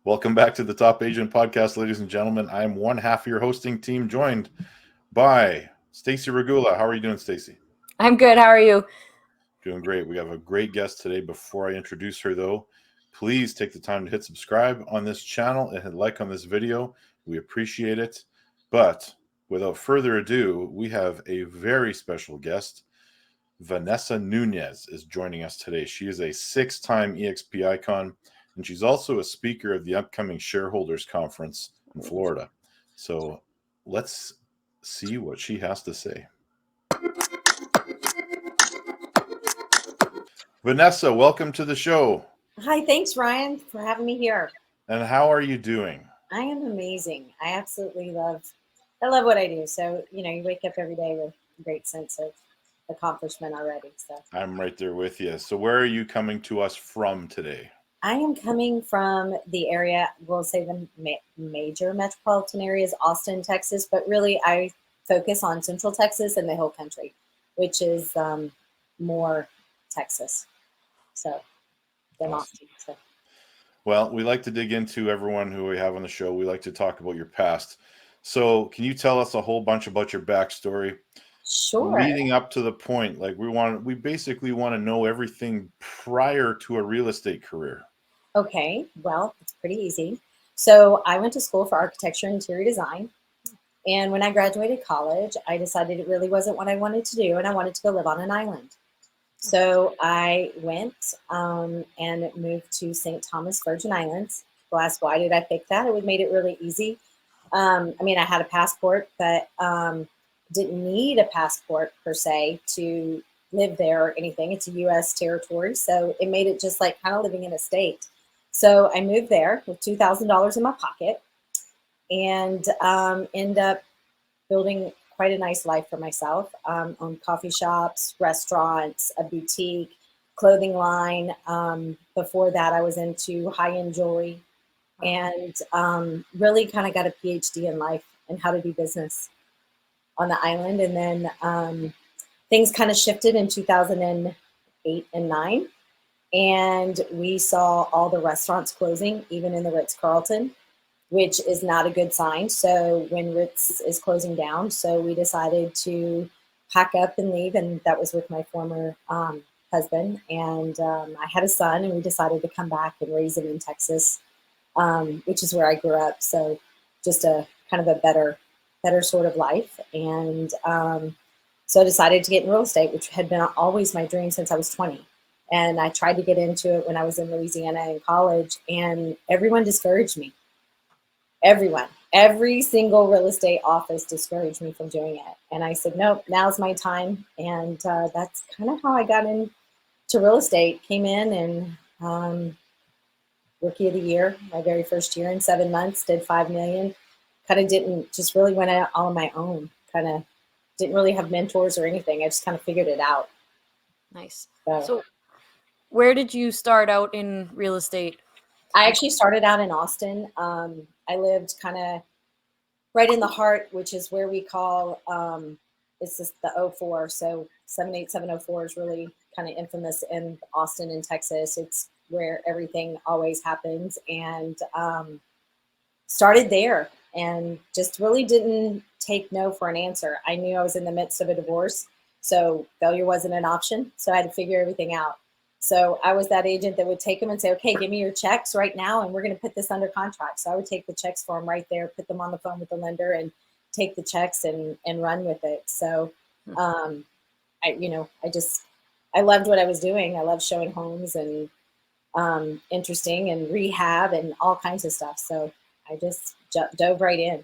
Welcome back to the Top Agent Podcast, ladies and gentlemen. I am one half of your hosting team, joined by Stacy Regula. How are you doing, Stacy? I'm good. How are you? Doing great. We have a great guest today. Before I introduce her, though, please take the time to hit subscribe on this channel and hit like on this video. We appreciate it. But without further ado, we have a very special guest. Vanessa Nunez is joining us today. She is a 6-time eXp icon, and she's also a speaker of the upcoming Shareholders Conference in Florida. So let's see what she has to say. Vanessa, welcome to the show. Hi, thanks, Ryan, for having me here. And how are you doing? I am amazing. I absolutely love what I do. So, you wake up every day with a great sense of accomplishment already. So I'm right there with you. So where are you coming to us from today? I am coming from the area, we'll say the major metropolitan area is Austin, Texas, but really I focus on Central Texas and the Hill Country, which is more Texas. So than Austin. So. Well, we like to dig into everyone who we have on the show. We like to talk about your past. So can you tell us a whole bunch about your backstory? Sure. Leading up to the point, like we basically want to know everything prior to a real estate career. Okay, well, it's pretty easy. So I went to school for architecture and interior design. And when I graduated college, I decided it really wasn't what I wanted to do, and I wanted to go live on an island. So I went and moved to St. Thomas, Virgin Islands. People ask, why did I pick that? It made it really easy. I had a passport, but didn't need a passport per se to live there or anything. It's a U.S. territory, so it made it just like kind of living in a state. So I moved there with $2,000 in my pocket and end up building quite a nice life for myself. Owned coffee shops, restaurants, a boutique, clothing line. Before that, I was into high-end jewelry and really kind of got a PhD in life and how to do business on the island. And then things kind of shifted in 2008 and 9. And we saw all the restaurants closing, even in the Ritz-Carlton, which is not a good sign. So when Ritz is closing down, so we decided to pack up and leave. And that was with my former husband. And I had a son, and we decided to come back and raise him in Texas, which is where I grew up. So just a kind of a better sort of life. And so I decided to get in real estate, which had been always my dream since I was 20. And I tried to get into it when I was in Louisiana in college, and everyone discouraged me. Everyone, every single real estate office discouraged me from doing it. And I said, nope, now's my time. And that's kind of how I got into real estate. Came in and rookie of the year, my very first year in 7 months, did $5 million. Kind of just really went out all on my own. Kind of didn't really have mentors or anything. I just kind of figured it out. Nice. So where did you start out in real estate? I actually started out in Austin. I lived kind of right in the heart, which is where we call, it's just the 04. So 78704 is really kind of infamous in Austin in Texas. It's where everything always happens, and started there and just really didn't take no for an answer. I knew I was in the midst of a divorce, so failure wasn't an option. So I had to figure everything out. So I was that agent that would take them and say, okay, give me your checks right now, and we're going to put this under contract. So I would take the checks for them right there, put them on the phone with the lender, and take the checks and run with it. So I loved what I was doing. I loved showing homes and interesting and rehab and all kinds of stuff. So I just dove right in.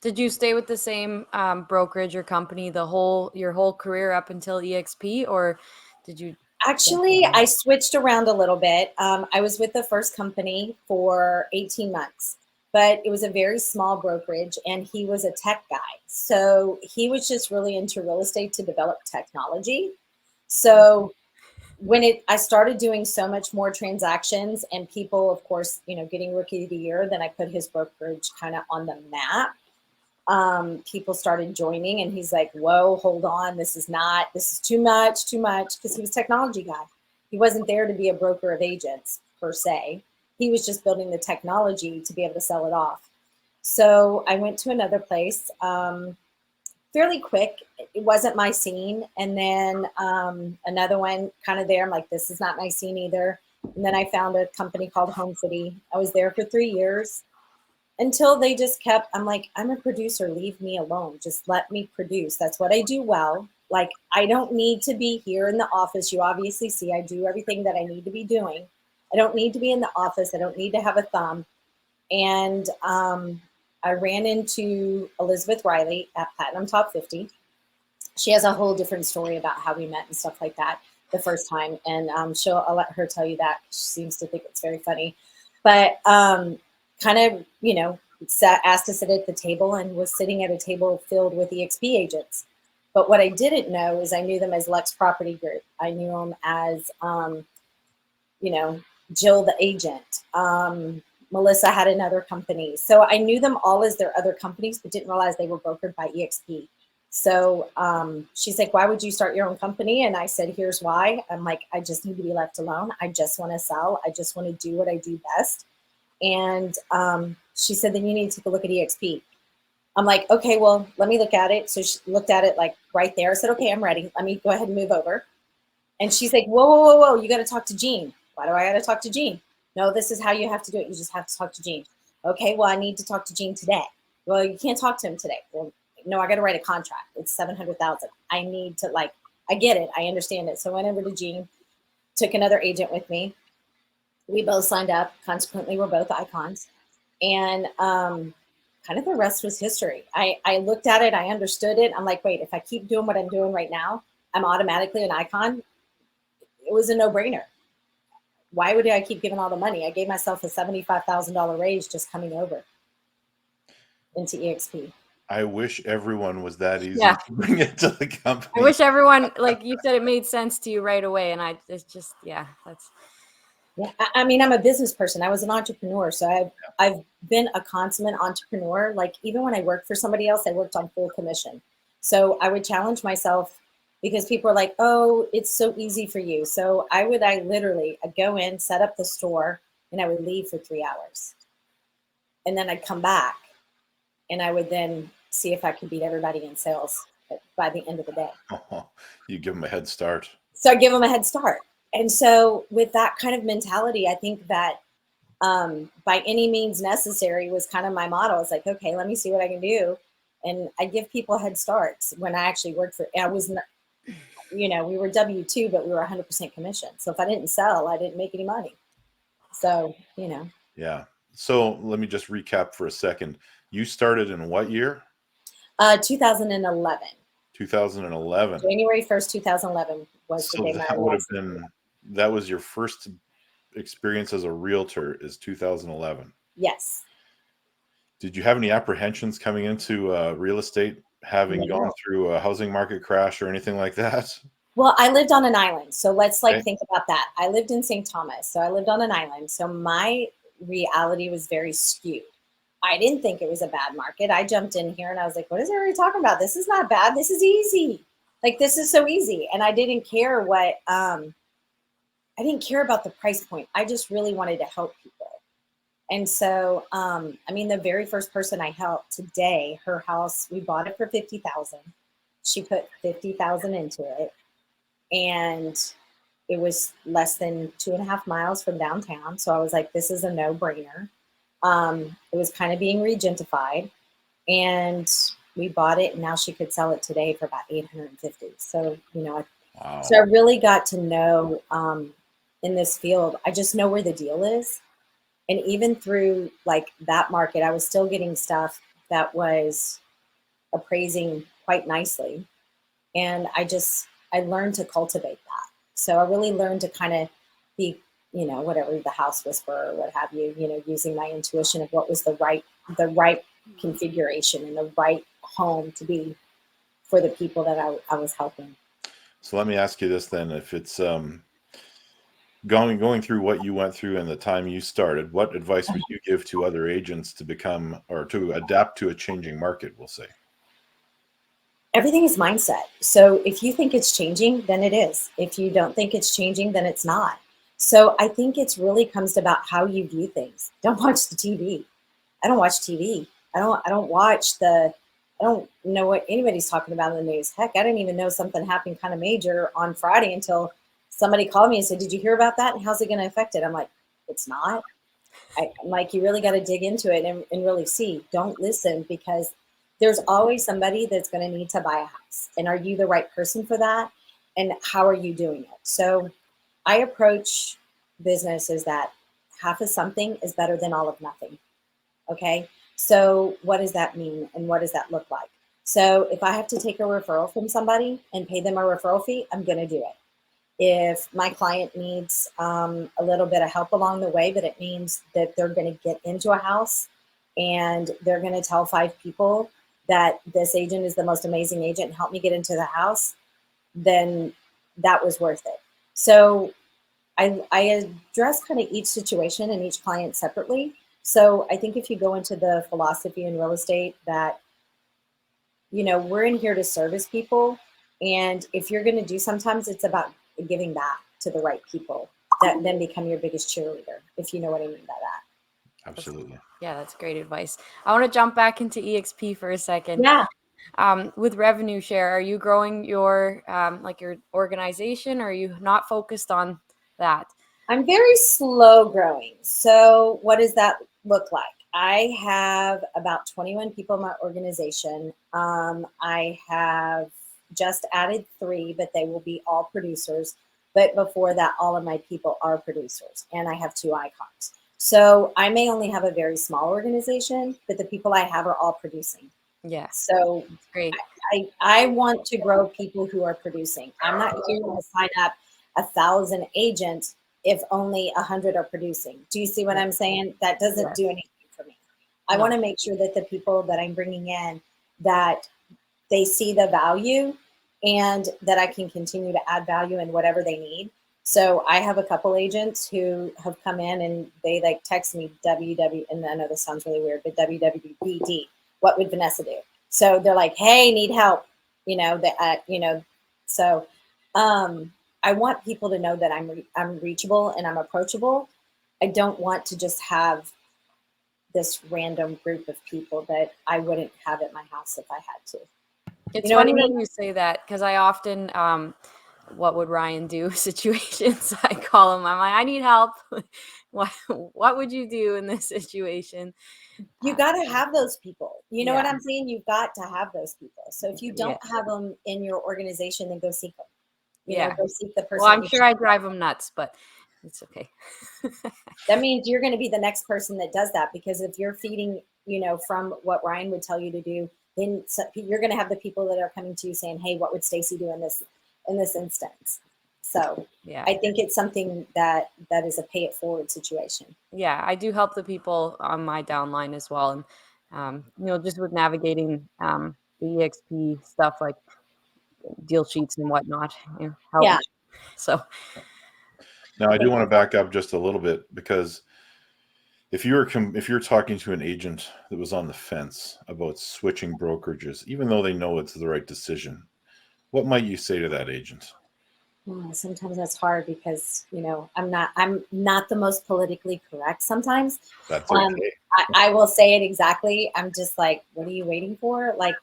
Did you stay with the same brokerage or company your whole career up until eXp, or did you? Actually, I switched around a little bit. I was with the first company for 18 months, but it was a very small brokerage, and he was a tech guy. So he was just really into real estate to develop technology. So I started doing so much more transactions and people, of course, getting rookie of the year, then I put his brokerage kind of on the map. People started joining, and he's like, whoa, hold on. This is too much. Cause he was a technology guy. He wasn't there to be a broker of agents per se. He was just building the technology to be able to sell it off. So I went to another place fairly quick. It wasn't my scene. And then another one kind of there. I'm like, this is not my scene either. And then I found a company called Home City. I was there for 3 years until they just kept, I'm like, I'm a producer, leave me alone. Just let me produce. That's what I do well. Like, I don't need to be here in the office. You obviously see I do everything that I need to be doing. I don't need to be in the office. I don't need to have a thumb. And I ran into Elizabeth Riley at Platinum Top 50. She has a whole different story about how we met and stuff like that the first time. And I'll let her tell you that. She seems to think it's very funny. But kind of, asked to sit at the table and was sitting at a table filled with eXp agents. But what I didn't know is I knew them as Lex Property Group. I knew them as, Jill the agent. Melissa had another company. So I knew them all as their other companies, but didn't realize they were brokered by eXp. So she's like, why would you start your own company? And I said, here's why. I'm like, I just need to be left alone. I just want to sell. I just want to do what I do best. And she said, then you need to take a look at eXp. I'm like, okay, well, let me look at it. So she looked at it like right there. I said, okay, I'm ready. Let me go ahead and move over. And she's like, whoa, whoa, whoa, whoa. You got to talk to Gene. Why do I got to talk to Gene? No, this is how you have to do it. You just have to talk to Gene. Okay, well, I need to talk to Gene today. Well, you can't talk to him today. Well, no, I got to write a contract. It's $700,000. I need to I get it. I understand it. So I went over to Gene, took another agent with me. We both signed up. Consequently, we're both icons. And kind of the rest was history. I looked at it. I understood it. I'm like, wait, if I keep doing what I'm doing right now, I'm automatically an icon. It was a no-brainer. Why would I keep giving all the money? I gave myself a $75,000 raise just coming over into eXp. I wish everyone was that easy Yeah. to bring it to the company. I wish everyone, like you said, it made sense to you right away. And it's just, that's. Yeah, I mean, I'm a business person. I was an entrepreneur. So I've been a consummate entrepreneur. Like even when I worked for somebody else, I worked on full commission. So I would challenge myself because people are like, oh, it's so easy for you. So I'd go in, set up the store, and I would leave for 3 hours. And then I'd come back and I would then see if I could beat everybody in sales by the end of the day. Oh, you give them a head start. So I give them a head start. And so with that kind of mentality, I think that by any means necessary was kind of my motto. It's like, okay, let me see what I can do. And I give people head starts when I actually worked I was not, we were W-2, but we were 100% commission. So if I didn't sell, I didn't make any money. So, Yeah. So let me just recap for a second. You started in what year? 2011. 2011. January 1st, 2011 was the day that would have been, that was your first experience as a realtor is 2011. Yes. Did you have any apprehensions coming into real estate, having gone through a housing market crash or anything like that? Well, I lived on an island. So let's think about that. I lived in St. Thomas. So I lived on an island. So my reality was very skewed. I didn't think it was a bad market. I jumped in here and I was like, what is everybody talking about? This is not bad. This is easy. Like, this is so easy. And I didn't care I didn't care about the price point. I just really wanted to help people. And so, the very first person I helped today, her house, we bought it for $50,000. She put $50,000 into it. And it was less than 2.5 miles from downtown. So I was like, this is a no-brainer. It was kind of being regentified. And we bought it, and now she could sell it today for about $850. So, Wow. So I really got to know in this field, I just know where the deal is. And even through that market, I was still getting stuff that was appraising quite nicely. And I learned to cultivate that. So I really learned to kind of be, whatever, the house whisperer or what have you, using my intuition of what was the right configuration and the right home to be for the people that I was helping. So let me ask you this then, if it's going through what you went through and the time you started, what advice would you give to other agents to become or to adapt to a changing market, we'll say? Everything is mindset. So if you think it's changing, then it is. If you don't think it's changing, then it's not. So I think it's really comes about how you view things. Don't watch the TV. I don't watch TV. I don't watch the I don't know what anybody's talking about in the news. Heck, I didn't even know something happened kind of major on Friday until somebody called me and said, "Did you hear about that? And how's it going to affect it?" I'm like, "It's not." I'm like, you really got to dig into it and really see. Don't listen, because there's always somebody that's going to need to buy a house. And are you the right person for that? And how are you doing it? So I approach business as that half of something is better than all of nothing. Okay. So what does that mean? And what does that look like? So if I have to take a referral from somebody and pay them a referral fee, I'm going to do it. If my client needs a little bit of help along the way, but it means that they're going to get into a house and they're going to tell 5 people that this agent is the most amazing agent and help me get into the house, then that was worth it. So I address kind of each situation and each client separately. So I think if you go into the philosophy in real estate that, we're in here to service people. And if you're going to do, sometimes it's about giving back to the right people that then become your biggest cheerleader, if you know what I mean by that. Absolutely. Yeah, that's great advice. I want to jump back into eXp for a second. Yeah. With revenue share, are you growing your like your organization, or are you not focused on that? I'm very slow growing. So what does that look like? I have about 21 people in my organization. I have just added 3, but they will be all producers. But before that, all of my people are producers, and I have 2 icons. So I may only have a very small organization, but the people I have are all producing. Yeah, So that's great. I want to grow people who are producing. I'm not here to sign up 1,000 agents if only 100 are producing. Do you see what I'm saying? That doesn't Yes. do anything for me. I No. want to make sure that the people that I'm bringing in, that they see the value and that I can continue to add value in whatever they need. So I have a couple agents who have come in and they like text me WW, and I know this sounds really weird, but WWBD, what would Vanessa do? So they're like, hey, need help, so I want people to know that I'm reachable and I'm approachable. I don't want to just have this random group of people that I wouldn't have at my house if I had to. It's You know what I funny that mean? you say that, because I often, what would Ryan do situations? I call him. I'm like, I need help. What would you do in this situation? You got to have those people. You know what Yeah, I'm saying? You've got to have those people. So if you yeah, don't have them in your organization, then go seek them. yeah. Go seek the Well, person I'm that you sure I drive him nuts, but it's okay. that means you're going to be the next person that does that, because if you're feeding, from what Ryan would tell you to do, then you're going to have the people that are coming to you saying, hey, what would Stacy do in this instance? So Yeah, I think it's something that is a pay it forward situation. yeah. I do help the people on my downline as well, and just with navigating the EXP stuff like deal sheets and whatnot. Help Yeah. me. So Now, I do want to back up just a little bit, because if you're talking to an agent that was on the fence about switching brokerages, even though they know it's the right decision, what might you say to that agent? Sometimes that's hard because I'm not the most politically correct sometimes. That's Um, okay. I will say it exactly. I'm just like, what are you waiting for? Like,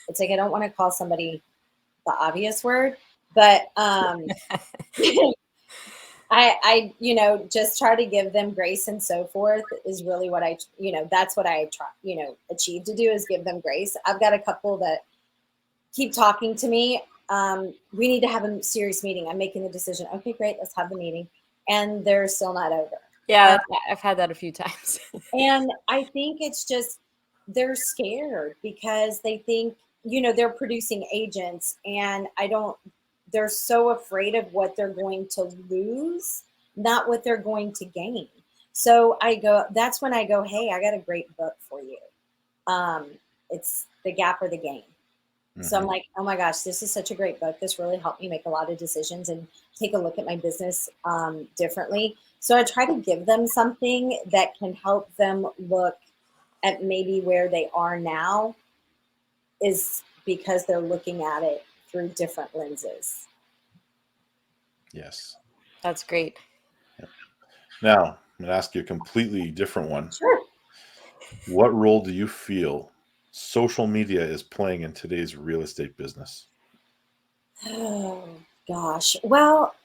it's like I don't want to call somebody the obvious word, but I just try to give them grace and so forth is really what that's what I try, achieve to do, is give them grace. I've got a couple that keep talking to me. We need to have a serious meeting. I'm making the decision. Okay, great. Let's have the meeting. And they're still not over. yeah, I've had that a few times. And I think it's just, they're scared because they think, they're producing agents, and they're so afraid of what they're going to lose, not what they're going to gain. So that's when I go, hey, I got a great book for you. It's The Gap or the Gain. So I'm Mhm. like, oh my gosh, this is such a great book. This really helped me make a lot of decisions and take a look at my business differently. So I try to give them something that can help them look at maybe where they are now, is because they're looking at it through different lenses. Yes. That's great. Now, I'm going to ask you a completely different one. Sure. What role do you feel social media is playing in today's real estate business? Oh, gosh. Well,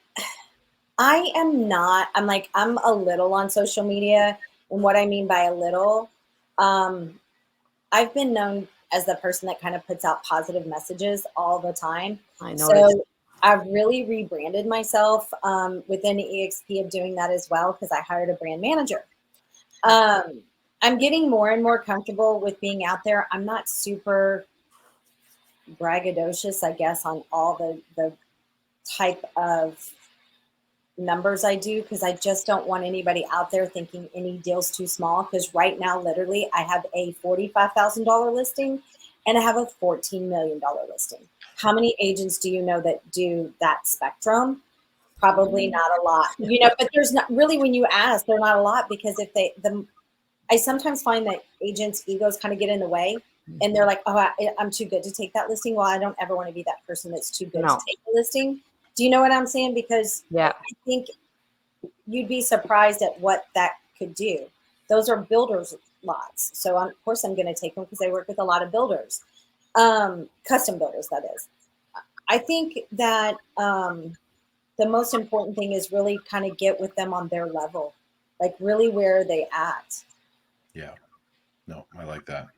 I'm a little on social media. And what I mean by a little, um, I've been known as the person that kind of puts out positive messages all the time. I noticed. So I've really rebranded myself within eXp of doing that as well because I hired a brand manager. Um, I'm getting more and more comfortable with being out there. I'm not super braggadocious, I guess, on all the type of numbers I do because I just don't want anybody out there thinking any deal's too small. Because right now, literally, I have a $45,000 listing and I have a $14 million listing. How many agents do you know that do that spectrum? Probably not a lot, but there's not really, when you ask, they're not a lot because I sometimes find that agents' egos kind of get in the way and they're like, oh, I'm too good to take that listing. Well, I don't ever want to be that person that's too good to No. take the listing. Do you know what I'm saying? Because Yeah. I think you'd be surprised at what that could do. Those are builders lots. So of course I'm going to take them because I work with a lot of builders, custom builders, that is. I think that the most important thing is really kind of get with them on their level, like really where are they at. Yeah. No, I like that.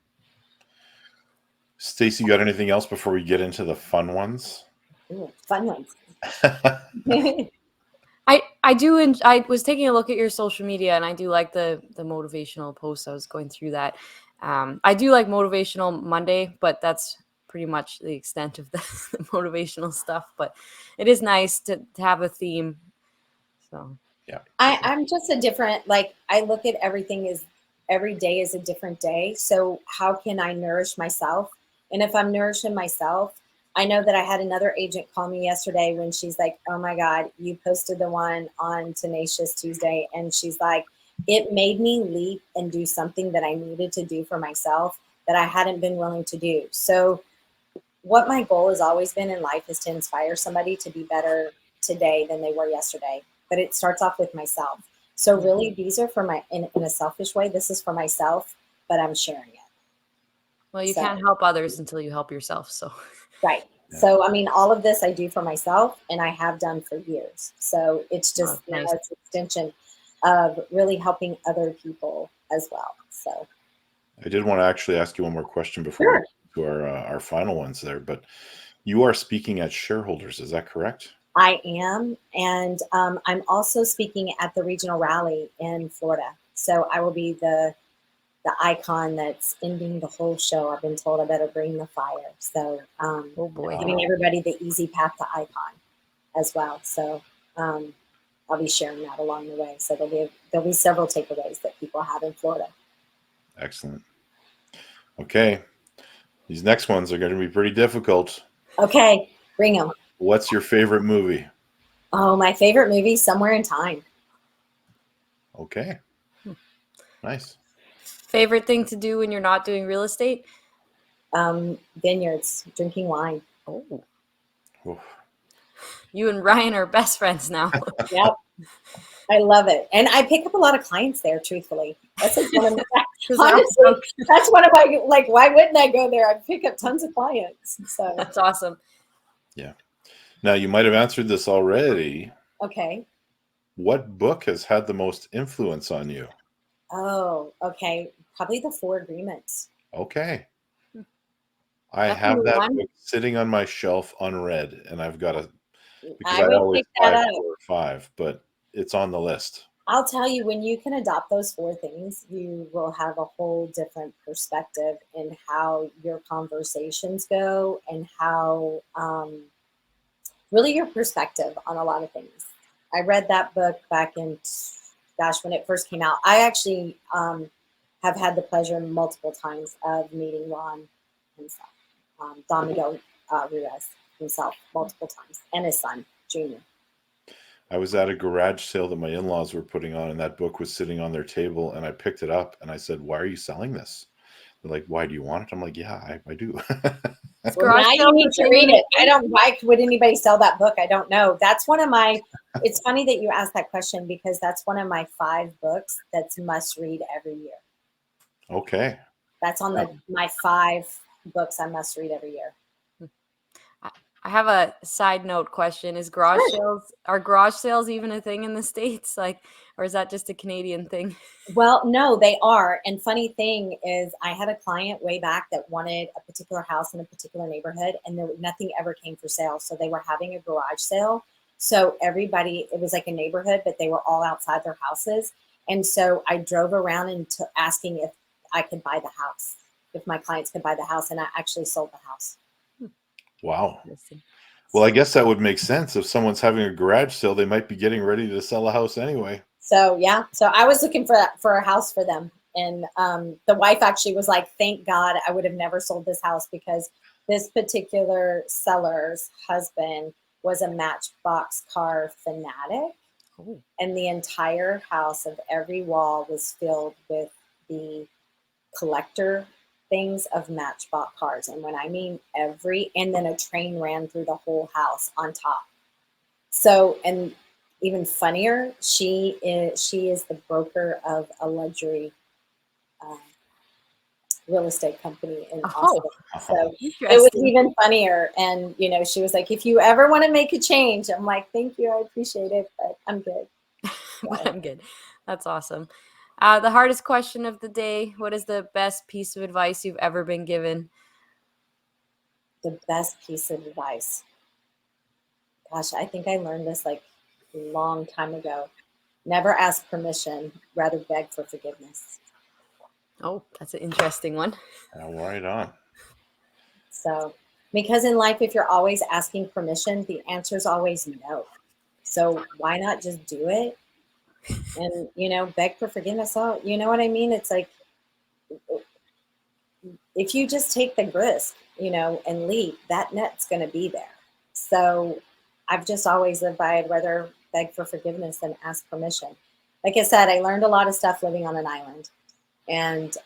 Stacy, got anything else before we get into the fun ones? Ooh, fun ones. I do, and I was taking a look at your social media, and I do like the motivational posts. I was going through that. I do like motivational Monday, but that's pretty much the extent of the, the motivational stuff. But it is nice to have a theme. So Yeah. I'm just a different, like, I look at everything as every day is a different day. So how can I nourish myself? And if I'm nourishing myself, I know that I had another agent call me yesterday when she's like, oh my God, you posted the one on Tenacious Tuesday. And she's like, it made me leap and do something that I needed to do for myself that I hadn't been willing to do. So what my goal has always been in life is to inspire somebody to be better today than they were yesterday. But it starts off with myself. So really, these are for in a selfish way. This is for myself, but I'm sharing it. well, you So, can't help others until you help yourself. So right. Yeah. So, I mean, all of this I do for myself and I have done for years. So it's just now nice. it's an extension of really helping other people as well. So I did want to actually ask you one more question before we get to our final ones there, but you are speaking at shareholders, is that correct? I am, and I'm also speaking at the regional rally in Florida. So I will be the icon that's ending the whole show. I've been told I better bring the fire. So oh boy. giving everybody the easy path to icon as well. So I'll be sharing that along the way. So there'll be several takeaways that people have in Florida. Excellent. Okay. These next ones are going to be pretty difficult. Okay, bring them. What's your favorite movie? Oh, my favorite movie, Somewhere in Time. Okay. Nice. Favorite thing to do when you're not doing real estate? Vineyards, drinking wine. Oh, Oof. you and Ryan are best friends now. Yep. I love it. And I pick up a lot of clients there, truthfully. That's like one of my, honestly, that's one of my, like, why wouldn't I go there? I pick up tons of clients. So that's awesome. Yeah. Now, you might have answered this already. okay. What book has had the most influence on you? Oh, okay. Probably the Four Agreements. Okay. I That's have that one. book sitting on my shelf unread, and I've got to, because I I would always pick that buy up. 4 or 5, but it's on the list. I'll tell you, when you can adopt those 4 things, you will have a whole different perspective in how your conversations go and how really your perspective on a lot of things. I read that book back in, gosh, when it first came out. I actually have had the pleasure multiple times of meeting Ron himself, Don Miguel Ruiz himself multiple times, and his son, Junior. I was at a garage sale that my in-laws were putting on, and that book was sitting on their table, and I picked it up and I said, "Why are you selling this?" They're like, why do you want it? I'm like, yeah, I do. Is Well, garage now you sales need a to thing read in the it. I don't. Why would anybody sell that book? I don't know. That's one of my. It's funny that you asked that question because that's one of my 5 books that's must read every year. Okay. That's on my 5 books I must read every year. I have a side note question. Are garage sales even a thing in the States? Like, or is that just a Canadian thing? Well, no, they are. And funny thing is, I had a client way back that wanted a particular house in a particular neighborhood, and nothing ever came for sale. So they were having a garage sale. So everybody, it was like a neighborhood, but they were all outside their houses. And so I drove around and asking if I could buy the house, if my clients could buy the house, and I actually sold the house. Wow. Well, I guess that would make sense. If someone's having a garage sale, they might be getting ready to sell a house anyway. So yeah, so I was looking for a house for them, and the wife actually was like, "Thank God, I would have never sold this house because this particular seller's husband was a Matchbox car fanatic, Oh. and the entire house of every wall was filled with the collector things of Matchbox cars, and when I mean and then a train ran through the whole house on top. So, and even funnier, she is the broker of a luxury real estate company in Austin. So it was even funnier. And she was like, "If you ever want to make a change," I'm like, "Thank you, I appreciate it, but I'm good." But I'm good. That's awesome. The hardest question of the day: what is the best piece of advice you've ever been given? The best piece of advice. Gosh, I think I learned this like a long time ago. Never ask permission, rather beg for forgiveness. Oh, that's an interesting one. Right on. So, because in life, if you're always asking permission, the answer is always no. So why not just do it and beg for forgiveness? Oh, you know what I mean? It's like if you just take the risk, and leap, that net's going to be there. So I've just always lived by I'd rather beg for forgiveness than ask permission. Like I said, I learned a lot of stuff living on an island, and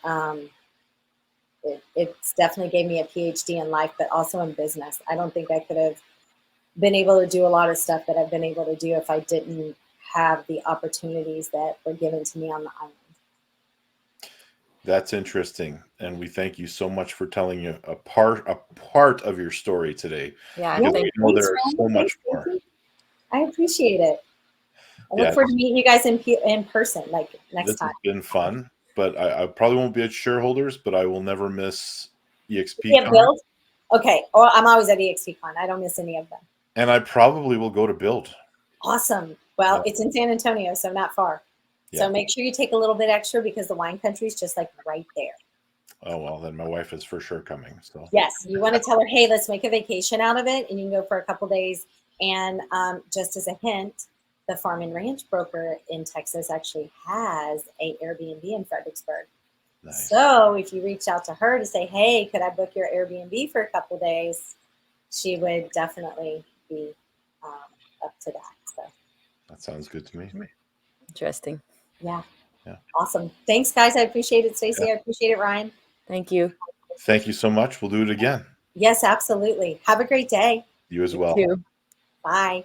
it's definitely gave me a PhD in life, but also in business. I don't think I could have been able to do a lot of stuff that I've been able to do if I didn't have the opportunities that were given to me on the island. That's interesting, and we thank you so much for telling you a part of your story today. Yeah, Because we know there's Ryan. so much Thanks, more. Stacey. I appreciate it. I Yeah, look forward to meeting you guys in person, like next this time. has been fun, but I probably won't be at shareholders, but I will never miss eXp Yeah, Con, Build. Okay. Well, I'm always at eXpCon. I don't miss any of them. and I probably will go to Build. Awesome. Well, Yeah. it's in San Antonio, so not far. Yeah. So make sure you take a little bit extra because the wine country is just like right there. Oh, well, then my wife is for sure coming. So Yes, you want to tell her, hey, let's make a vacation out of it, and you can go for a couple days. And just as a hint, the Farm and Ranch broker in Texas actually has a Airbnb in Fredericksburg. nice. So if you reach out to her to say, hey, could I book your Airbnb for a couple days, she would definitely be up to that. So That sounds good to me. interesting. yeah. Yeah. Awesome. Thanks, guys. I appreciate it, Stacey. Yeah. I appreciate it, Ryan. Thank you. Thank you so much. We'll do it again. Yes, absolutely. Have a great day. You as You well. too. Bye.